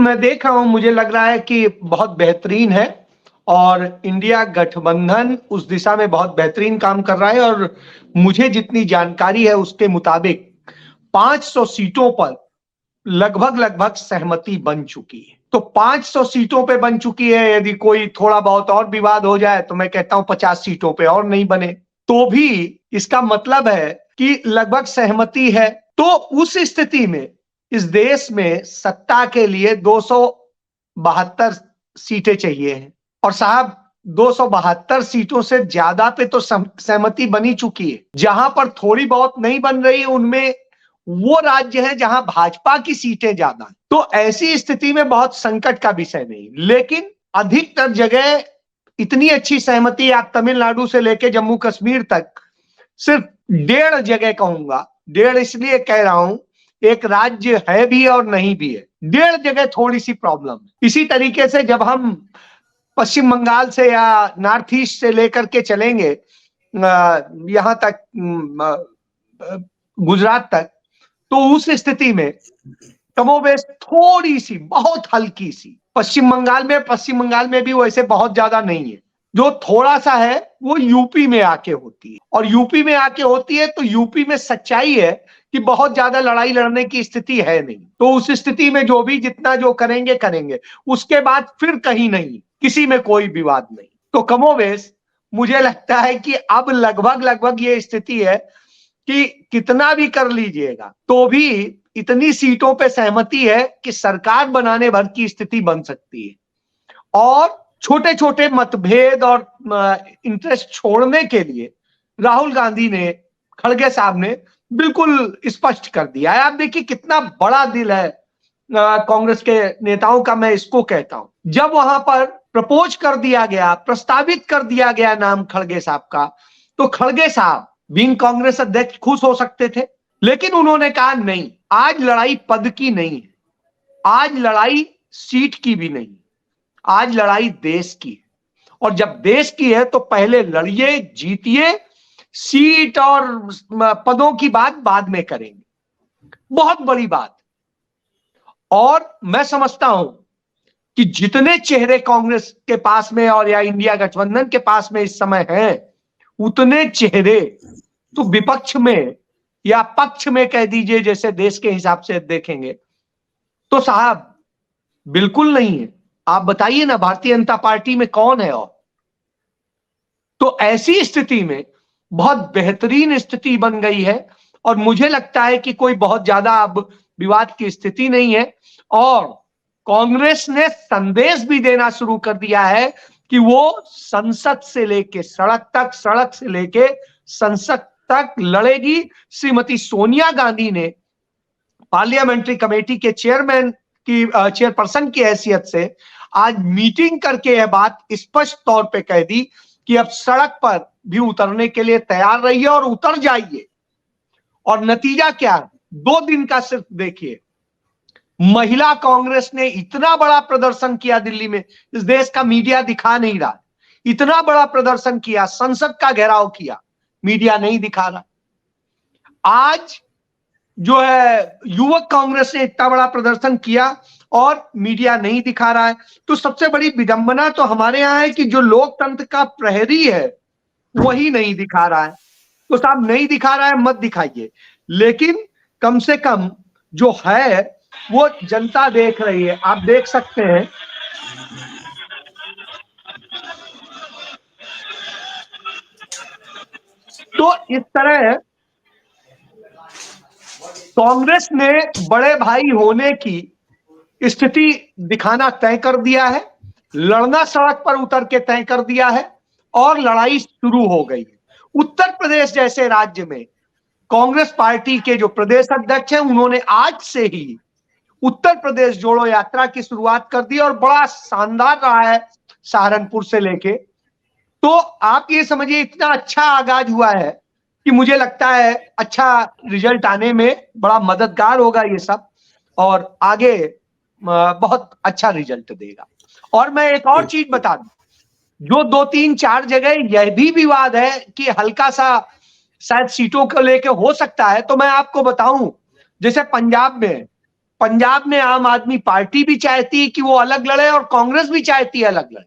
मैं देख रहा हूं, मुझे लग रहा है कि बहुत बेहतरीन है और इंडिया गठबंधन उस दिशा में बहुत बेहतरीन काम कर रहा है। और मुझे जितनी जानकारी है उसके मुताबिक 500 सीटों पर लगभग लगभग सहमति बन चुकी है। तो 500 सीटों पे बन चुकी है। यदि कोई थोड़ा बहुत और विवाद हो जाए तो मैं कहता हूं 50 सीटों पे और नहीं बने तो भी इसका मतलब है कि लगभग सहमति है। तो उस स्थिति में इस देश में सत्ता के लिए 272 सीटें चाहिए हैं और साहब 272 सीटों से ज्यादा पे तो सहमति बनी चुकी है। जहां पर थोड़ी बहुत नहीं बन रही उनमें वो राज्य है जहां भाजपा की सीटें ज्यादा हैं। तो ऐसी स्थिति में बहुत संकट का विषय नहीं, लेकिन अधिकतर जगह इतनी अच्छी सहमति आप तमिलनाडु से लेकर जम्मू कश्मीर तक सिर्फ 1.5 जगह कहूंगा, 1.5 इसलिए कह रहा हूं एक राज्य है भी और नहीं भी है, 1.5 जगह थोड़ी सी प्रॉब्लम है। इसी तरीके से जब हम पश्चिम बंगाल से या नॉर्थ ईस्ट से लेकर के चलेंगे यहां तक गुजरात तक, तो उस स्थिति में कमोबेश थोड़ी सी बहुत हल्की सी पश्चिम बंगाल में भी वैसे बहुत ज्यादा नहीं है। जो थोड़ा सा है वो यूपी में आके होती है और यूपी में आके होती है तो यूपी में सच्चाई है कि बहुत ज्यादा लड़ाई लड़ने की स्थिति है नहीं। तो उस स्थिति में जो भी जितना जो करेंगे उसके बाद फिर कहीं नहीं, किसी में कोई विवाद नहीं। तो कमोबेश मुझे लगता है कि अब लगभग ये स्थिति है कि कितना भी कर लीजिएगा तो भी इतनी सीटों पे सहमति है कि सरकार बनाने भर की स्थिति बन सकती है। और छोटे छोटे मतभेद और इंटरेस्ट छोड़ने के लिए राहुल गांधी ने, खड़गे साहब ने बिल्कुल स्पष्ट कर दिया है। आप देखिए कितना बड़ा दिल है कांग्रेस के नेताओं का, मैं इसको कहता हूं। जब वहां पर प्रपोज कर दिया गया, प्रस्तावित कर दिया गया नाम खड़गे साहब का, तो खड़गे साहब बीइंग कांग्रेस अध्यक्ष खुश हो सकते थे, लेकिन उन्होंने कहा नहीं, आज लड़ाई पद की नहीं है, आज लड़ाई सीट की भी नहीं, आज लड़ाई देश की है। और जब देश की है तो पहले लड़िए, जीतिए, सीट और पदों की बात बाद में करेंगे। बहुत बड़ी बात। और मैं समझता हूं कि जितने चेहरे कांग्रेस के पास में और या इंडिया गठबंधन के पास में इस समय हैं, उतने चेहरे तो विपक्ष में या पक्ष में कह दीजिए, जैसे देश के हिसाब से देखेंगे तो साहब बिल्कुल नहीं है। आप बताइए ना भारतीय जनता पार्टी में कौन है? और तो ऐसी स्थिति में बहुत बेहतरीन स्थिति बन गई है और मुझे लगता है कि कोई बहुत ज्यादा अब विवाद की स्थिति नहीं है। और कांग्रेस ने संदेश भी देना शुरू कर दिया है कि वो संसद से लेके सड़क तक, सड़क से लेके संसद तक लड़ेगी। श्रीमती सोनिया गांधी ने पार्लियामेंट्री कमेटी के चेयरपर्सन की हैसियत से आज मीटिंग करके यह बात स्पष्ट तौर पे कह दी कि अब सड़क पर भी उतरने के लिए तैयार रहिए और उतर जाइए। और नतीजा क्या? 2 दिन का सिर्फ देखिए, महिला कांग्रेस ने इतना बड़ा प्रदर्शन किया दिल्ली में, इस देश का मीडिया दिखा नहीं रहा, इतना बड़ा प्रदर्शन किया, संसद का घेराव किया, मीडिया नहीं दिखा रहा। आज जो है युवक कांग्रेस ने इतना बड़ा प्रदर्शन किया और मीडिया नहीं दिखा रहा है। तो सबसे बड़ी विडंबना तो हमारे यहाँ है कि जो लोकतंत्र का प्रहरी है वही नहीं दिखा रहा है। तो साहब नहीं दिखा रहा है, मत दिखाइए, लेकिन कम से कम जो है वो जनता देख रही है। आप देख सकते हैं तो इस तरह कांग्रेस ने बड़े भाई होने की स्थिति दिखाना तय कर दिया है, लड़ना सड़क पर उतर के तय कर दिया है और लड़ाई शुरू हो गई है। उत्तर प्रदेश जैसे राज्य में कांग्रेस पार्टी के जो प्रदेश अध्यक्ष हैं उन्होंने आज से ही उत्तर प्रदेश जोड़ो यात्रा की शुरुआत कर दी और बड़ा शानदार रहा है सहारनपुर से लेके। तो आप ये समझिए इतना अच्छा आगाज हुआ है कि मुझे लगता है अच्छा रिजल्ट आने में बड़ा मददगार होगा ये सब और आगे बहुत अच्छा रिजल्ट देगा। और मैं एक और चीज बता दूं, जो 2, 3, 4 जगह यह भी विवाद है कि हल्का सा शायद सीटों को लेके हो सकता है, तो मैं आपको बताऊं जैसे पंजाब में पंजाब में आम आदमी पार्टी भी चाहती है कि वो अलग लड़े और कांग्रेस भी चाहती है अलग लड़े,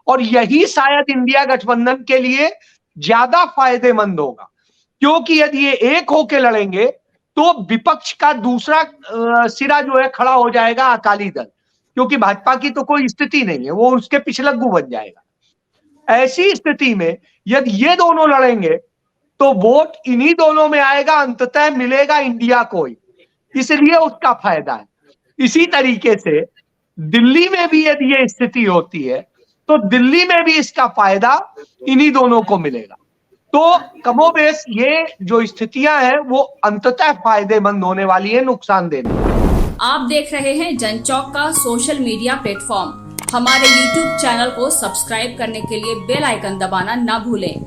और यही शायद इंडिया गठबंधन के लिए ज्यादा फायदेमंद होगा, क्योंकि यदि ये एक होके लड़ेंगे तो विपक्ष का दूसरा सिरा जो है खड़ा हो जाएगा अकाली दल, क्योंकि भाजपा की तो कोई स्थिति नहीं है, वो उसके पिछलग्गू बन जाएगा। ऐसी स्थिति में यदि ये दोनों लड़ेंगे तो वोट इन्हीं दोनों में आएगा, अंततः मिलेगा इंडिया को ही, इसलिए उसका फायदा है। इसी तरीके से दिल्ली में भी यदि ये स्थिति होती है तो दिल्ली में भी इसका फायदा इन्हीं दोनों को मिलेगा। तो कमोबेश ये जो स्थितियां हैं वो अंततः फायदेमंद होने वाली है, नुकसान देने। आप देख रहे हैं जनचौक का सोशल मीडिया प्लेटफॉर्म। हमारे YouTube चैनल को सब्सक्राइब करने के लिए बेल आइकन दबाना ना भूलें।